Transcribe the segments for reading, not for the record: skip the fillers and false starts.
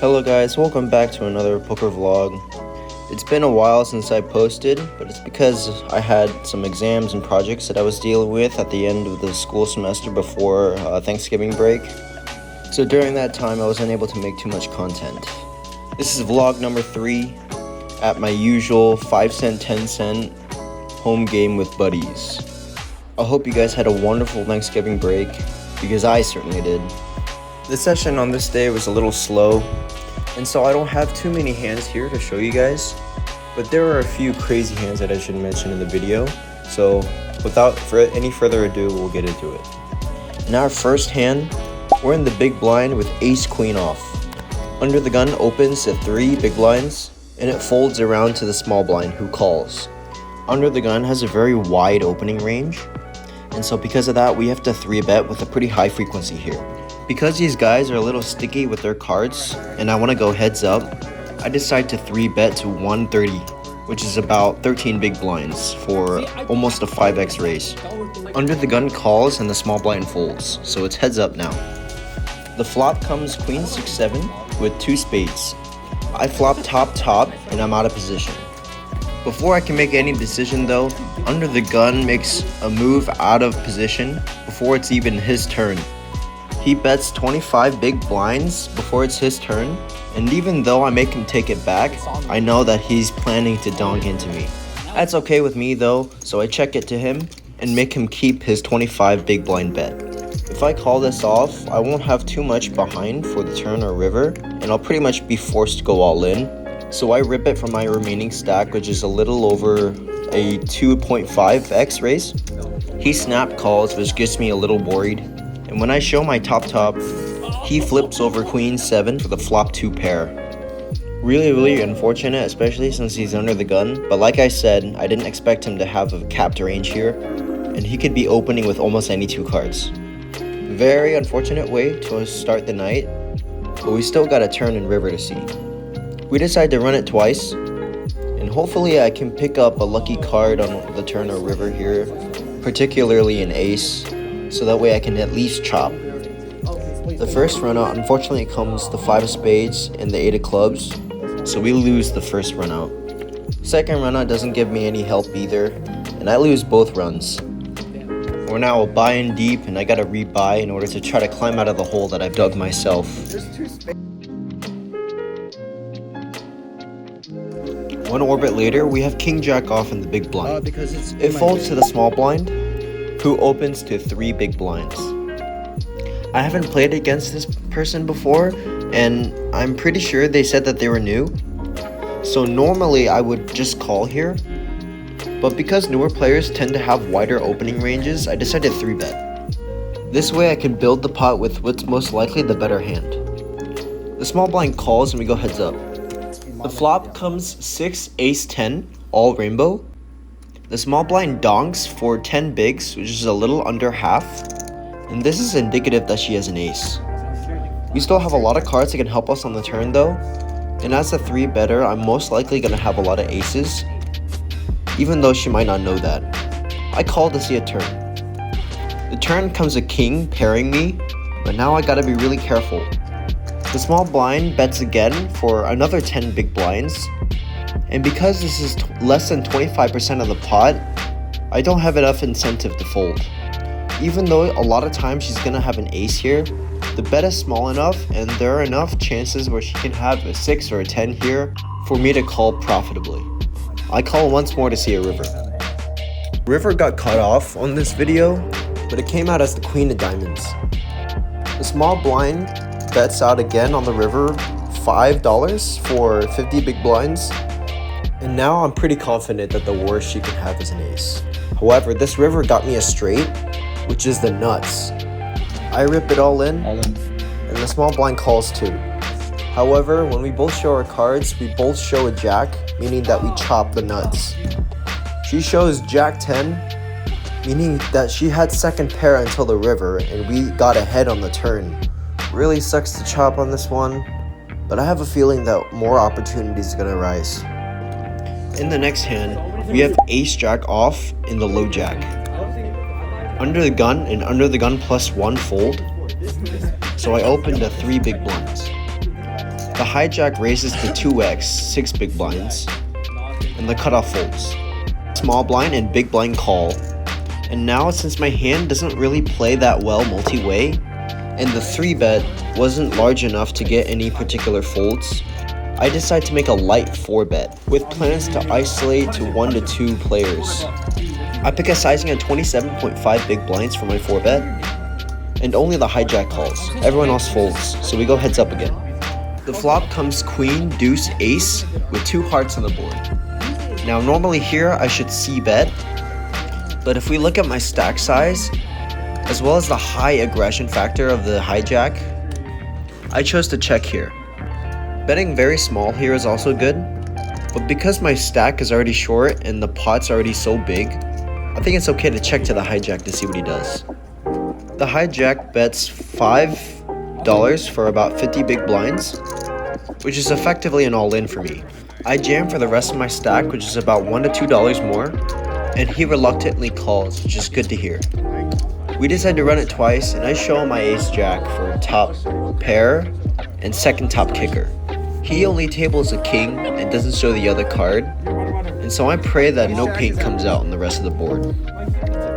Hello guys, welcome back to another poker vlog. It's been a while since I posted, but it's because I had some exams and projects that I was dealing with at the end of the school semester before Thanksgiving break. So during that time I wasn't able to make too much content. This is vlog number 3 at my usual 5 cent, 10 cent home game with buddies. I hope you guys had a wonderful Thanksgiving break, because I certainly did. The session on this day was a little slow, and so I don't have too many hands here to show you guys, but there are a few crazy hands that I should mention in the video. So without any further ado, we'll get into it. In our first hand, we're in the big blind with ace queen off. Under the gun opens to 3 big blinds, and it folds around to the small blind, who calls. Under the gun has a very wide opening range, and so because of that, we have to 3-bet with a pretty high frequency here. Because these guys are a little sticky with their cards, and I want to go heads up, I decide to 3-bet to 130, which is about 13 big blinds for almost a 5x raise. Under the gun calls and the small blind folds, so it's heads up now. The flop comes queen 6-7 with 2 spades. I flop top, and I'm out of position. Before I can make any decision though, under the gun makes a move out of position before it's even his turn. He bets 25 big blinds before it's his turn, and even though I make him take it back, I know that he's planning to donk into me. That's okay with me though, so I check it to him and make him keep his 25 big blind bet. If I call this off, I won't have too much behind for the turn or river, and I'll pretty much be forced to go all in. So I rip it from my remaining stack, which is a little over a 2.5x raise. He snap calls, which gets me a little worried. And when I show my top, he flips over queen 7 for the flop 2 pair. Really unfortunate, especially since he's under the gun. But like I said, I didn't expect him to have a capped range here, and he could be opening with almost any 2 cards. Very unfortunate way to start the night, but we still got a turn and river to see. We decide to run it twice, and hopefully I can pick up a lucky card on the turn or river here, particularly an ace, so that way I can at least chop. The first run out, unfortunately, comes the 5 of spades and the 8 of clubs, so we lose the first run out. Second run out doesn't give me any help either, and I lose both runs. We're now buying deep, and I gotta rebuy in order to try to climb out of the hole that I've dug myself. One orbit later, we have king jack off in the big blind. It folds to the small blind, who opens to 3 big blinds. I haven't played against this person before, and I'm pretty sure they said that they were new. So normally I would just call here, but because newer players tend to have wider opening ranges, I decided to 3-bet. This way I can build the pot with what's most likely the better hand. The small blind calls and we go heads up. The flop comes 6, ace, 10, all rainbow. The small blind donks for 10 bigs, which is a little under half, and this is indicative that she has an ace. We still have a lot of cards that can help us on the turn though, and as a 3-better, I'm most likely going to have a lot of aces, even though she might not know that. I call to see a turn. The turn comes a king pairing me, but now I gotta be really careful. The small blind bets again for another 10 big blinds, and because this is less than 25% of the pot, I don't have enough incentive to fold. Even though a lot of times she's gonna have an ace here, the bet is small enough and there are enough chances where she can have a 6 or a 10 here for me to call profitably. I call once more to see a river. River got cut off on this video, but it came out as the queen of diamonds. The small blind bets out again on the river $5 for 50 big blinds. And now I'm pretty confident that the worst she can have is an ace. However, this river got me a straight, which is the nuts. I rip it all in, and the small blind calls too. However, when we both show our cards, we both show a jack, meaning that we chop the nuts. She shows jack 10, meaning that she had second pair until the river, and we got ahead on the turn. Really sucks to chop on this one, but I have a feeling that more opportunities are gonna rise. In the next hand, we have ace jack off in the low jack. Under the gun and under the gun +1 fold, so I opened to 3 big blinds. The hijack raises to 2x, 6 big blinds, and the cutoff folds. Small blind and big blind call. And now, since my hand doesn't really play that well multi-way, and the 3-bet wasn't large enough to get any particular folds, I decide to make a light 4-bet, with plans to isolate to 1 to 2 players. I pick a sizing of 27.5 big blinds for my 4-bet, and only the hijack calls. Everyone else folds, so we go heads up again. The flop comes queen, deuce, ace, with 2 hearts on the board. Now normally here I should c-bet, but if we look at my stack size, as well as the high aggression factor of the hijack, I chose to check here. Betting very small here is also good, but because my stack is already short and the pot's already so big, I think it's okay to check to the hijack to see what he does. The hijack bets $5 for about 50 big blinds, which is effectively an all-in for me. I jam for the rest of my stack, which is about $1 to $2 more, and he reluctantly calls, which is good to hear. We decide to run it twice, and I show him my ace-jack for top pair and second top kicker. He only tables a king and doesn't show the other card, and so I pray that no paint comes out on the rest of the board.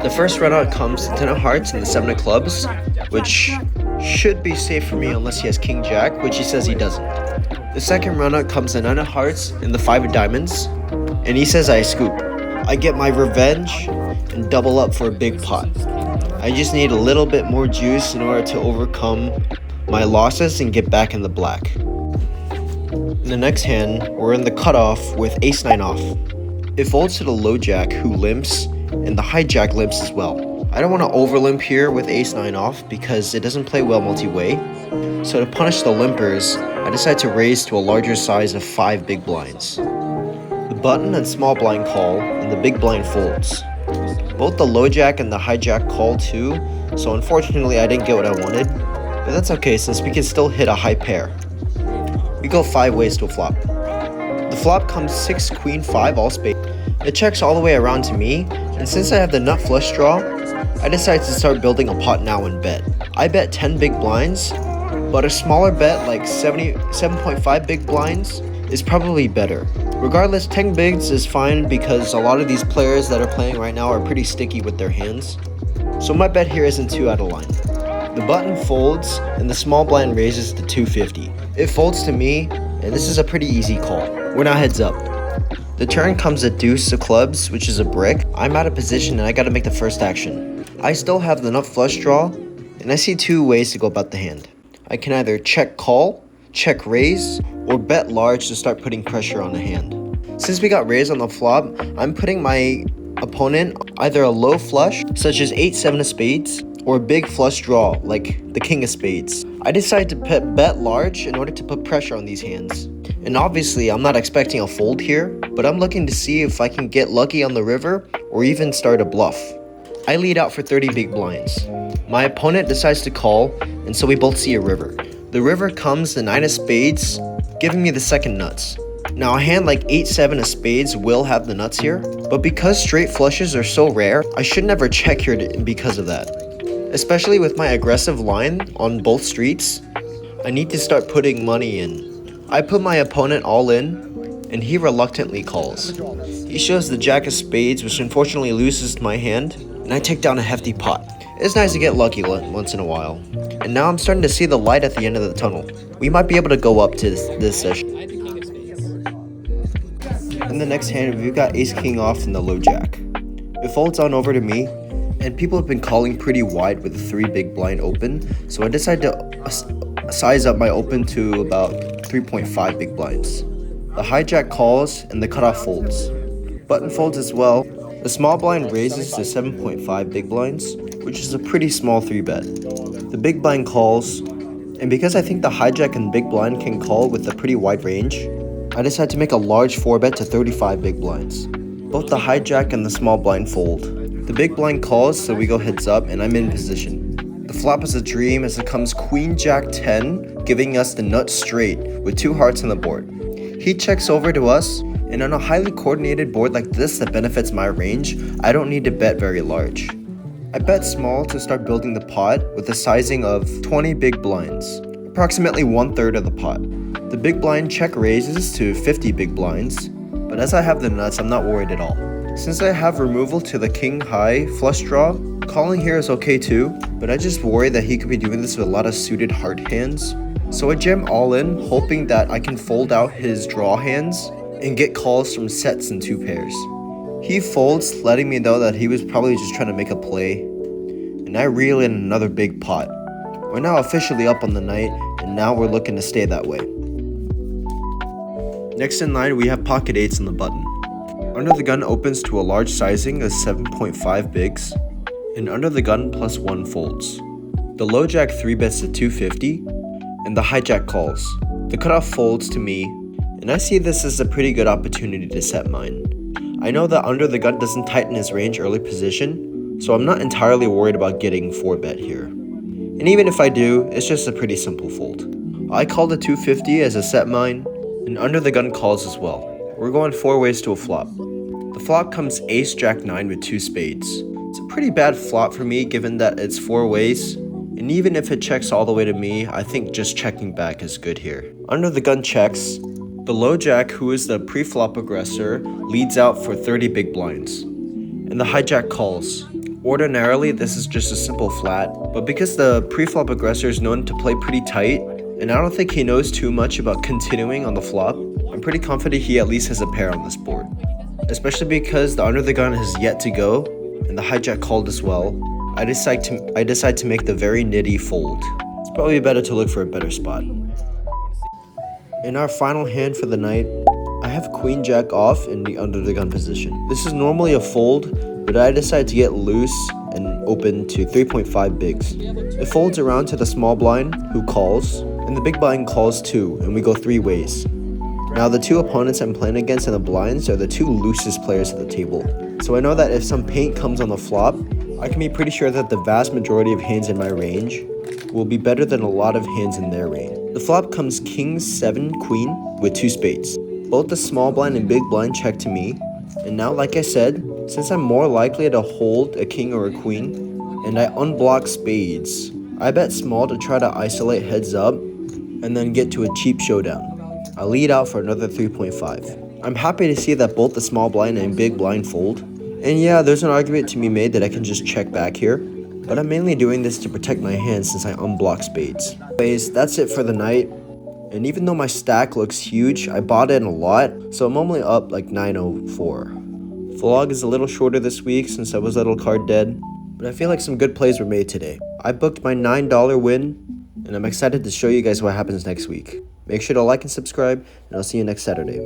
The first run out comes the 10 of hearts and the 7 of clubs, which should be safe for me unless he has king jack, which he says he doesn't. The second run out comes the 9 of hearts and the 5 of diamonds, and he says I scoop. I get my revenge and double up for a big pot. I just need a little bit more juice in order to overcome my losses and get back in the black. In the next hand, we're in the cutoff with ace-9 off. It folds to the low jack, who limps, and the hijack limps as well. I don't want to over limp here with ace-9 off because it doesn't play well multi-way. So to punish the limpers, I decide to raise to a larger size of 5 big blinds. The button and small blind call, and the big blind folds. Both the low jack and the hijack call too, so unfortunately I didn't get what I wanted, but that's okay since we can still hit a high pair. We go 5 ways to a flop. The flop comes 6 queen 5 all spades. It checks all the way around to me, and since I have the nut flush draw, I decide to start building a pot now and bet. I bet 10 big blinds, but a smaller bet like 7.5 big blinds is probably better. Regardless, 10 bigs is fine because a lot of these players that are playing right now are pretty sticky with their hands. So my bet here isn't too out of line. The button folds and the small blind raises to 250. It folds to me, and this is a pretty easy call. We're now heads up. The turn comes a deuce of clubs, which is a brick. I'm out of position and I gotta make the first action. I still have the nut flush draw, and I see 2 ways to go about the hand. I can either check call, check raise, or bet large to start putting pressure on the hand. Since we got raised on the flop, I'm putting my opponent either a low flush, such as 8-7 of spades, or a big flush draw, like the king of spades. I decided to bet large in order to put pressure on these hands. And obviously, I'm not expecting a fold here, but I'm looking to see if I can get lucky on the river, or even start a bluff. I lead out for 30 big blinds. My opponent decides to call, and so we both see a river. The river comes the 9 of spades, giving me the second nuts. Now a hand like 8-7 of spades will have the nuts here, but because straight flushes are so rare, I should never check here because of that. Especially with my aggressive line on both streets, I need to start putting money in. I put my opponent all in, and he reluctantly calls. He shows the jack of spades, which unfortunately loses my hand, and I take down a hefty pot. It's nice to get lucky once in a while. And now I'm starting to see the light at the end of the tunnel. We might be able to go up to this session. In the next hand, we've got ace-king off and the low jack. It folds on over to me, and people have been calling pretty wide with 3 big blind open, so I decided to size up my open to about 3.5 big blinds. The hijack calls and the cutoff folds. Button folds as well. The small blind raises to 7.5 big blinds, which is a pretty small 3-bet. The big blind calls, and because I think the hijack and big blind can call with a pretty wide range, I decide to make a large 4-bet to 35 big blinds. Both the hijack and the small blind fold. The big blind calls, so we go heads up, and I'm in position. The flop is a dream as it comes queen jack 10, giving us the nut straight with 2 hearts on the board. He checks over to us, and on a highly coordinated board like this that benefits my range, I don't need to bet very large. I bet small to start building the pot with a sizing of 20 big blinds. approximately 1/3 of the pot. The big blind check raises to 50 big blinds, but as I have the nuts, I'm not worried at all. Since I have removal to the king high flush draw, calling here is okay too, but I just worry that he could be doing this with a lot of suited heart hands. So I jam all in, hoping that I can fold out his draw hands and get calls from sets and 2 pairs. He folds, letting me know that he was probably just trying to make a play, and I reel in another big pot. We're now officially up on the night, and now we're looking to stay that way. Next in line, we have pocket 8s on the button. Under the gun opens to a large sizing of 7.5 bigs, and under the gun +1 folds. The low jack 3-bets to 250, and the hijack calls. The cutoff folds to me, and I see this as a pretty good opportunity to set mine. I know that under the gun doesn't tighten his range early position, so I'm not entirely worried about getting 4-bet here. And even if I do, it's just a pretty simple fold. I call the 250 as a set mine, and under the gun calls as well. We're going 4 ways to a flop. The flop comes ace jack 9 with 2 spades. It's a pretty bad flop for me given that it's 4 ways, and even if it checks all the way to me, I think just checking back is good here. Under the gun checks. The low jack, who is the pre-flop aggressor, leads out for 30 big blinds, and the hijack calls. Ordinarily, this is just a simple flat, but because the pre-flop aggressor is known to play pretty tight, and I don't think he knows too much about continuing on the flop, I'm pretty confident he at least has a pair on this board. Especially because the under the gun has yet to go, and the hijack called as well, I decide to make the very nitty fold. It's probably better to look for a better spot. In our final hand for the night, I have queen jack off in the under the gun position. This is normally a fold, but I decide to get loose and open to 3.5 bigs. It folds around to the small blind, who calls, and the big blind calls too, and we go 3 ways. Now the 2 opponents I'm playing against in the blinds are the 2 loosest players at the table, so I know that if some paint comes on the flop, I can be pretty sure that the vast majority of hands in my range will be better than a lot of hands in their range. The flop comes king 7 queen with 2 spades. Both the small blind and big blind check to me, and now like I said, since I'm more likely to hold a king or a queen, and I unblock spades, I bet small to try to isolate heads up and then get to a cheap showdown. I lead out for another 3.5. I'm happy to see that both the small blind and big blind fold, and yeah, there's an argument to be made that I can just check back here, but I'm mainly doing this to protect my hand since I unblock spades. Anyways, that's it for the night, and even though my stack looks huge, I bought in a lot, so I'm only up like 904. Vlog is a little shorter this week since I was a little card dead, but I feel like some good plays were made today. I booked my $9 win, and I'm excited to show you guys what happens next week. Make sure to like and subscribe, and I'll see you next Saturday.